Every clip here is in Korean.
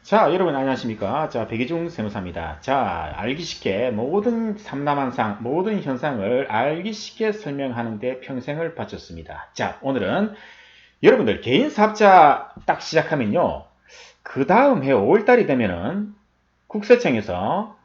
자, 여러분 안녕하십니까? 자, 백이중 세무사입니다. 자, 알기 쉽게 모든 삼남한상, 모든 현상을 알기 쉽게 설명하는데 평생을 바쳤습니다. 자, 오늘은 여러분들 개인 사업자 딱 시작하면요. 그 다음 해 5월달이 되면은 국세청에서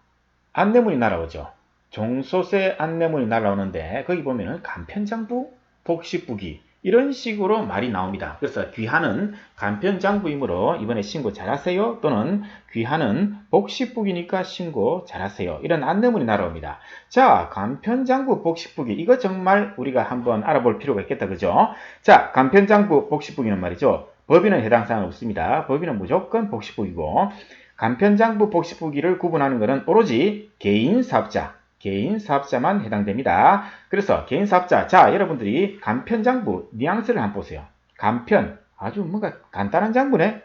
안내문이 날아오죠. 종소세 안내문이 날아오는데 거기 보면은 간편장부, 복식부기 이런 식으로 말이 나옵니다. 그래서 귀하는 간편장부이므로 이번에 신고 잘하세요 또는 귀하는 복식부기니까 신고 잘하세요 이런 안내문이 날아옵니다. 자, 간편장부, 복식부기 이거 정말 우리가 한번 알아볼 필요가 있겠다, 그죠? 자, 간편장부, 복식부기는 말이죠. 법인은 해당 사항 없습니다. 법인은 무조건 복식부기고 간편장부 복식부기를 구분하는 것은 오로지 개인 사업자만 해당됩니다. 그래서 개인 사업자, 자, 여러분들이 간편장부 뉘앙스를 한번 보세요. 간편, 아주 뭔가 간단한 장부네.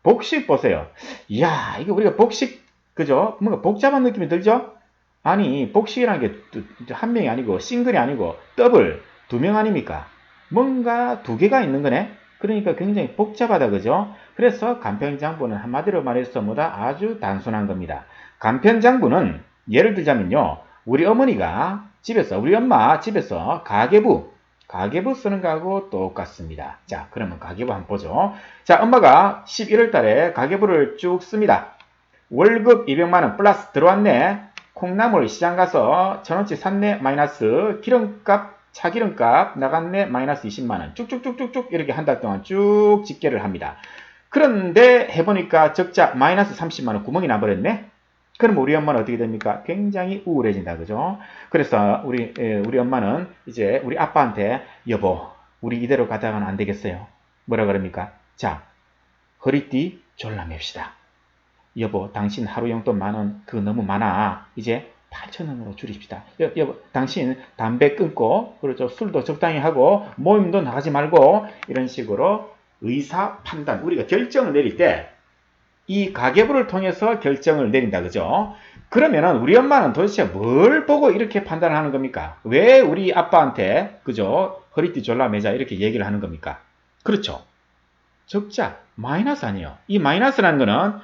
복식 보세요. 이야, 이거 우리가 복식, 그죠? 뭔가 복잡한 느낌이 들죠? 아니, 복식이라는 게 한 명이 아니고, 싱글이 아니고, 더블, 두 명 아닙니까? 뭔가 두 개가 있는 거네? 그러니까 굉장히 복잡하다, 그죠? 그래서 간편장부는 한마디로 말해서 뭐다? 아주 단순한 겁니다. 간편장부는 예를 들자면요. 우리 어머니가 집에서, 우리 엄마 집에서 가계부 쓰는 거하고 똑같습니다. 자, 그러면 가계부 한번 보죠. 자, 엄마가 11월 달에 가계부를 쭉 씁니다. 월급 200만원 플러스 들어왔네. 콩나물 시장 가서 1000원치 샀네. 마이너스 기름값, 차기름값 나갔네. 마이너스 20만원. 쭉쭉쭉쭉쭉 이렇게 한 달 동안 쭉 집계를 합니다. 그런데 해보니까 적자 마이너스 30만원 구멍이 나버렸네. 그럼 우리 엄마는 어떻게 됩니까? 굉장히 우울해진다, 그죠? 그래서 우리 엄마는 이제 우리 아빠한테 여보, 우리 이대로 가다가는 안 되겠어요. 뭐라 그럽니까? 자, 허리띠 졸라맵시다. 여보, 당신 하루 용돈 만원, 그거 너무 많아. 이제 8,000원으로 줄입시다. 여보, 당신 담배 끊고, 그렇죠. 술도 적당히 하고, 모임도 나가지 말고, 이런 식으로 의사 판단, 우리가 결정을 내릴 때, 이 가계부를 통해서 결정을 내린다, 그죠? 그러면은 우리 엄마는 도대체 뭘 보고 이렇게 판단하는 겁니까? 왜 우리 아빠한테, 그죠? 허리띠 졸라매자 이렇게 얘기를 하는 겁니까? 그렇죠. 적자, 마이너스 아니에요. 이 마이너스라는 거는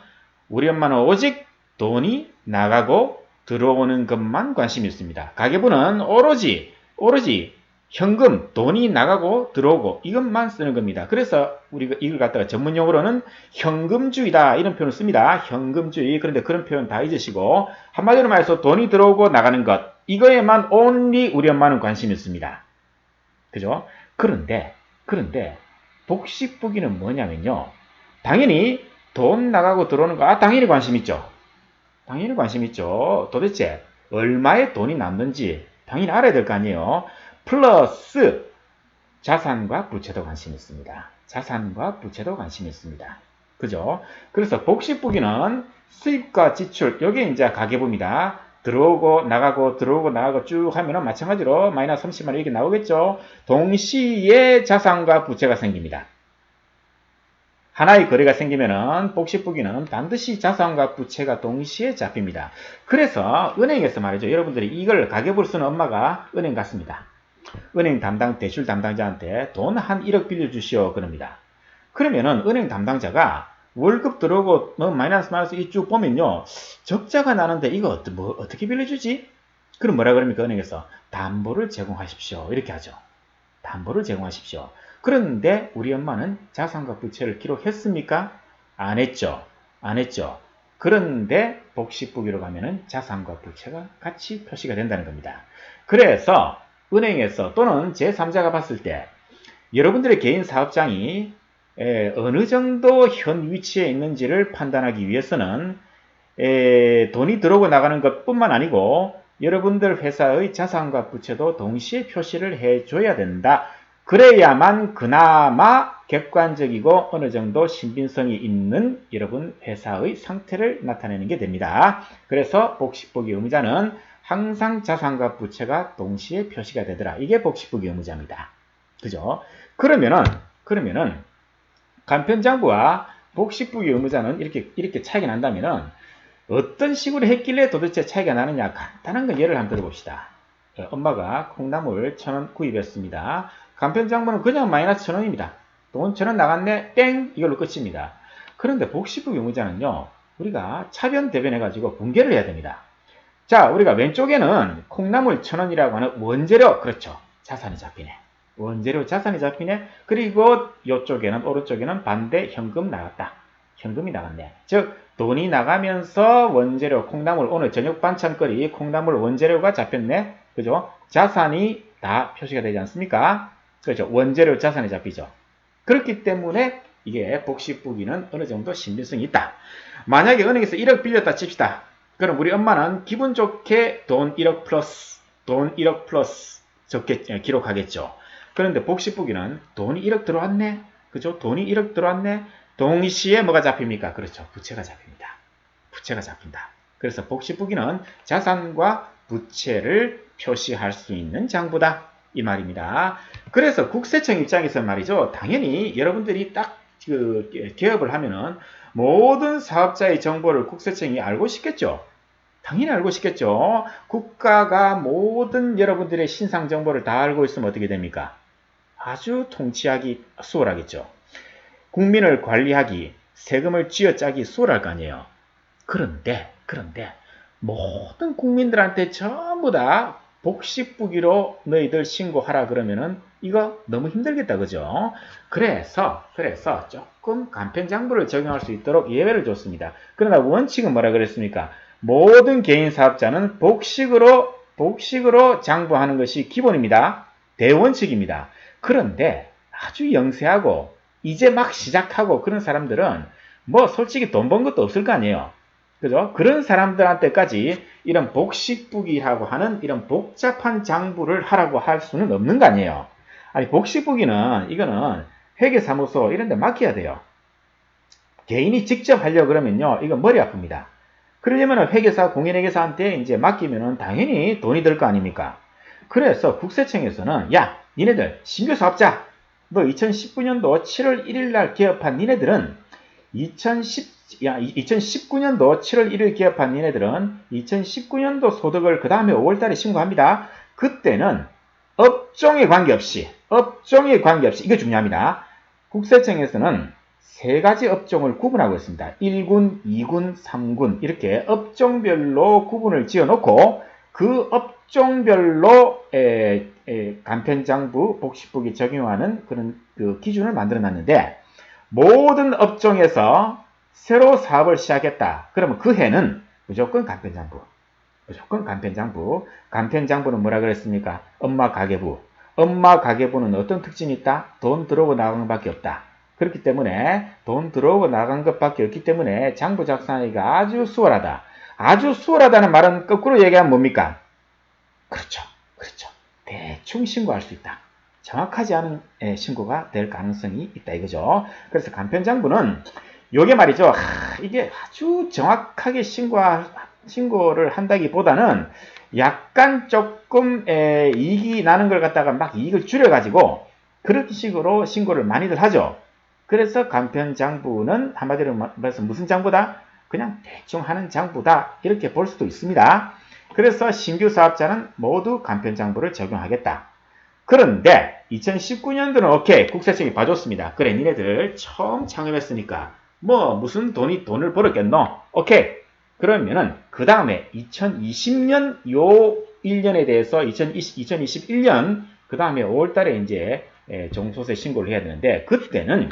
우리 엄마는 오직 돈이 나가고 들어오는 것만 관심이 있습니다. 가계부는 오로지 현금, 돈이 나가고 들어오고 이것만 쓰는 겁니다. 그래서 우리가 이걸 갖다가 전문용어로는 현금주의다 이런 표현을 씁니다. 현금주의. 그런데 그런 표현 다 잊으시고 한마디로 말해서 돈이 들어오고 나가는 것 이거에만 only 우리 엄마는 관심이 있습니다. 그죠? 그런데 복식부기는 뭐냐면요. 당연히 돈 나가고 들어오는 거, 당연히 관심 있죠. 당연히 관심 있죠. 도대체 얼마의 돈이 남는지 당연히 알아야 될 거 아니에요. 플러스 자산과 부채도 관심이 있습니다. 자산과 부채도 관심이 있습니다. 그죠? 그래서 복식부기는 수입과 지출, 여기 이제 가계부입니다. 들어오고 나가고 쭉 하면은 마찬가지로 마이너스 30만원 이렇게 나오겠죠. 동시에 자산과 부채가 생깁니다. 하나의 거래가 생기면은 복식부기는 반드시 자산과 부채가 동시에 잡힙니다. 그래서 은행에서 말이죠. 여러분들이 이걸 가계부를 쓰는 엄마가 은행 갔습니다. 은행 담당 대출 담당자한테 돈 한 1억 빌려주시오 그럽니다. 그러면은 은행 담당자가 월급 들어오고 뭐 마이너스 쭉 보면요. 적자가 나는데 이거 어떻게 빌려주지? 그럼 뭐라 그럽니까? 은행에서 담보를 제공하십시오. 이렇게 하죠. 담보를 제공하십시오. 그런데 우리 엄마는 자산과 부채를 기록했습니까? 안 했죠. 안 했죠. 그런데 복식부기로 가면은 자산과 부채가 같이 표시가 된다는 겁니다. 그래서 은행에서 또는 제3자가 봤을 때 여러분들의 개인 사업장이 어느 정도 현 위치에 있는지를 판단하기 위해서는 돈이 들어오고 나가는 것뿐만 아니고 여러분들 회사의 자산과 부채도 동시에 표시를 해줘야 된다. 그래야만 그나마 객관적이고 어느 정도 신빙성이 있는 여러분 회사의 상태를 나타내는 게 됩니다. 그래서 복식부기 의무자는 항상 자산과 부채가 동시에 표시가 되더라. 이게 복식부기 의무자입니다. 그죠? 그러면은 간편장부와 복식부기 의무자는 이렇게 차이가 난다면은 어떤 식으로 했길래 도대체 차이가 나느냐 간단한 건 예를 한번 들어봅시다. 엄마가 콩나물 1,000원 구입했습니다. 간편장부는 그냥 마이너스 1,000원입니다. 돈 1,000원 나갔네 땡 이걸로 끝입니다. 그런데 복식부 의무자는요, 우리가 차변 대변해가지고 분개를 해야 됩니다. 자, 우리가 왼쪽에는 콩나물 1,000원이라고 하는 원재료, 그렇죠. 자산이 잡히네. 원재료 자산이 잡히네. 그리고 이쪽에는, 오른쪽에는 반대 현금 나갔다. 현금이 나갔네. 즉, 돈이 나가면서 원재료, 콩나물, 오늘 저녁 반찬거리, 콩나물 원재료가 잡혔네. 그죠? 자산이 다 표시가 되지 않습니까? 그렇죠. 원재료 자산이 잡히죠. 그렇기 때문에 이게 복식부기는 어느 정도 신빙성이 있다. 만약에 은행에서 1억 빌렸다 칩시다. 그럼 우리 엄마는 기분 좋게 돈 1억 플러스 적게 기록하겠죠. 그런데 복식부기는 돈이 1억 들어왔네. 그죠? 돈이 1억 들어왔네. 동시에 뭐가 잡힙니까? 그렇죠. 부채가 잡힙니다. 부채가 잡힌다. 그래서 복식부기는 자산과 부채를 표시할 수 있는 장부다. 이 말입니다. 그래서 국세청 입장에서 말이죠. 당연히 여러분들이 딱 개업을 하면은 모든 사업자의 정보를 국세청이 알고 싶겠죠. 당연히 알고 싶겠죠. 국가가 모든 여러분들의 신상 정보를 다 알고 있으면 어떻게 됩니까? 아주 통치하기 수월하겠죠. 국민을 관리하기, 세금을 쥐어짜기 수월할 거 아니에요. 그런데 모든 국민들한테 전부 다 복식부기로 너희들 신고하라 그러면은 이거 너무 힘들겠다, 그죠? 그래서 조금 간편장부를 적용할 수 있도록 예외를 줬습니다. 그러나 원칙은 뭐라 그랬습니까? 모든 개인 사업자는 복식으로 장부하는 것이 기본입니다. 대원칙입니다. 그런데 아주 영세하고 이제 막 시작하고 그런 사람들은 뭐 솔직히 돈 번 것도 없을 거 아니에요. 그죠? 그런 사람들한테까지 이런 복식부기라고 하는 이런 복잡한 장부를 하라고 할 수는 없는 거 아니에요. 아니, 복식부기는 이거는 회계사무소 이런 데 맡겨야 돼요. 개인이 직접 하려고 그러면요, 이거 머리 아픕니다. 그러려면 회계사, 공인회계사한테 이제 맡기면은 당연히 돈이 들 거 아닙니까? 그래서 국세청에서는, 야, 니네들, 신규 사업자, 너 2019년도 7월 1일 날 개업한 니네들은 2019년도 7월 1일 개업한 니네들은 2019년도 소득을 그 다음에 5월달에 신고합니다. 그때는 업종에 관계없이 이게 중요합니다. 국세청에서는 세 가지 업종을 구분하고 있습니다. 1군, 2군, 3군 이렇게 업종별로 구분을 지어놓고 그 업종별로 간편장부, 복식부기 적용하는 그런 그 기준을 만들어놨는데 모든 업종에서 새로 사업을 시작했다. 그러면 그 해는 무조건 간편장부. 간편장부는 뭐라 그랬습니까? 엄마 가계부. 엄마 가계부는 어떤 특징이 있다? 돈 들어오고 나가는 것밖에 없다. 그렇기 때문에 돈 들어오고 나간 것밖에 없기 때문에 장부 작성하기가 아주 수월하다. 아주 수월하다는 말은 거꾸로 얘기하면 뭡니까? 그렇죠. 대충 신고할 수 있다. 정확하지 않은 신고가 될 가능성이 있다 이거죠. 그래서 간편장부는 요게 말이죠. 이게 아주 정확하게 신고를 한다기보다는 약간 조금 이익이 나는 걸 갖다가 막 이익을 줄여가지고 그런 식으로 신고를 많이들 하죠. 그래서 간편장부는 한마디로 말해서 무슨 장부다? 그냥 대충 하는 장부다. 이렇게 볼 수도 있습니다. 그래서 신규 사업자는 모두 간편장부를 적용하겠다. 그런데 2019년도는 오케이, 국세청이 봐줬습니다. 그래, 니네들 처음 창업했으니까 뭐 무슨 돈을 벌었겠노? 오케이. 그러면은 그 다음에 2020년 요 1년에 대해서 2021년 그 다음에 5월달에 이제 종소세 신고를 해야 되는데 그때는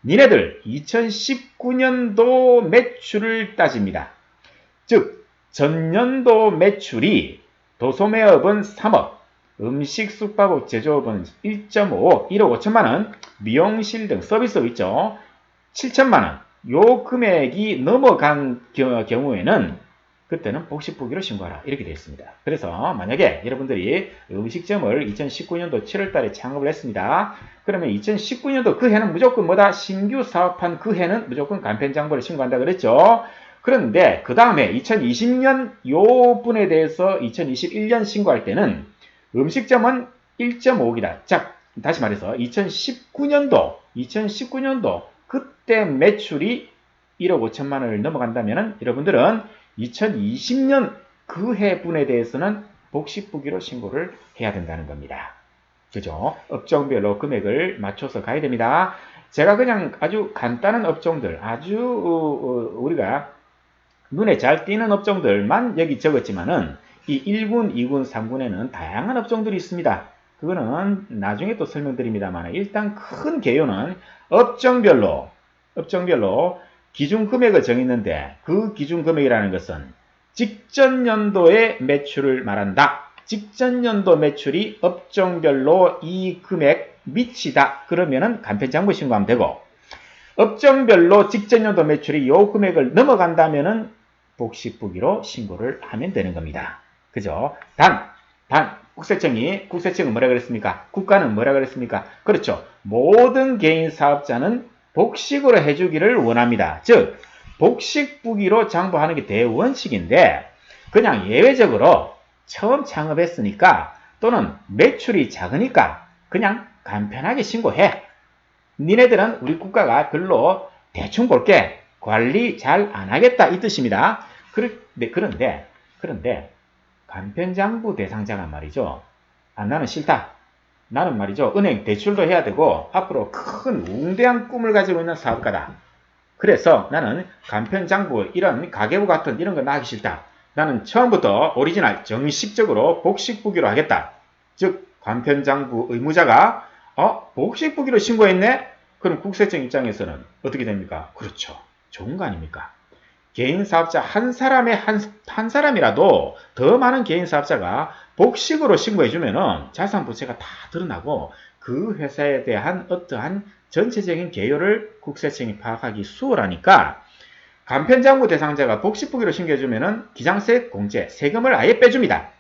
니네들 2019년도 매출을 따집니다. 즉 전년도 매출이 도소매업은 3억, 음식 숙박업 제조업은 1.5억, 1억 5천만 원, 미용실 등 서비스업 있죠. 7천만 원. 요 금액이 넘어간 경우에는 그때는 복식부기로 신고하라. 이렇게 되어 있습니다. 그래서 만약에 여러분들이 음식점을 2019년도 7월 달에 창업을 했습니다. 그러면 2019년도 그 해는 무조건 뭐다? 신규 사업한 그 해는 무조건 간편장부를 신고한다 그랬죠. 그런데 그 다음에 2020년 요 분에 대해서 2021년 신고할 때는 음식점은 1.5억이다. 자, 다시 말해서 2019년도 그때 매출이 1억 5천만 원을 넘어간다면 여러분들은 2020년 그 해분에 대해서는 복식부기로 신고를 해야 된다는 겁니다. 그죠? 업종별로 금액을 맞춰서 가야 됩니다. 제가 그냥 아주 간단한 업종들, 아주 우리가 눈에 잘 띄는 업종들만 여기 적었지만은 이 1군, 2군, 3군에는 다양한 업종들이 있습니다. 그거는 나중에 또 설명드립니다만 일단 큰 개요는 업종별로 기준 금액을 정했는데 그 기준 금액이라는 것은 직전 연도의 매출을 말한다. 직전 연도 매출이 업종별로 이 금액 미치다. 그러면은 간편장부 신고하면 되고 업종별로 직전 연도 매출이 이 금액을 넘어간다면은 복식부기로 신고를 하면 되는 겁니다. 그죠? 국세청은 뭐라 그랬습니까? 국가는 뭐라 그랬습니까? 그렇죠. 모든 개인 사업자는 복식으로 해주기를 원합니다. 즉, 복식부기로 장부하는 게 대원칙인데, 그냥 예외적으로 처음 창업했으니까, 또는 매출이 작으니까, 그냥 간편하게 신고해. 니네들은 우리 국가가 별로 대충 볼게. 관리 잘 안 하겠다. 이 뜻입니다. 그런데, 간편장부 대상자가 말이죠. 나는 싫다. 나는 말이죠. 은행 대출도 해야 되고, 앞으로 큰 웅대한 꿈을 가지고 있는 사업가다. 그래서 나는 간편장부, 이런 가계부 같은 이런 거 나기 싫다. 나는 처음부터 오리지널 정식적으로 복식부기로 하겠다. 즉, 간편장부 의무자가 복식부기로 신고했네? 그럼 국세청 입장에서는 어떻게 됩니까? 그렇죠. 좋은 거 아닙니까? 개인 사업자 한 사람이라도 더 많은 개인 사업자가 복식으로 신고해주면은 자산 부채가 다 드러나고 그 회사에 대한 어떠한 전체적인 개요를 국세청이 파악하기 수월하니까 간편장부 대상자가 복식부기로 신고해주면은 기장세 공제, 세금을 아예 빼줍니다.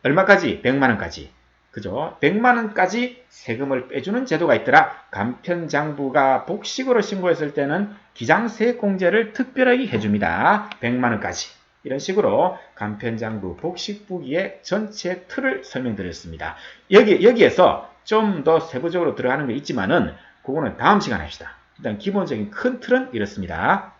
얼마까지? 100만원까지. 그죠? 100만원까지 세금을 빼주는 제도가 있더라. 간편장부가 복식으로 신고했을 때는 기장세 공제를 특별하게 해줍니다. 100만원까지. 이런 식으로 간편장부 복식부기의 전체 틀을 설명드렸습니다. 여기에서 좀 더 세부적으로 들어가는 게 있지만은 그거는 다음 시간에 합시다. 일단 기본적인 큰 틀은 이렇습니다.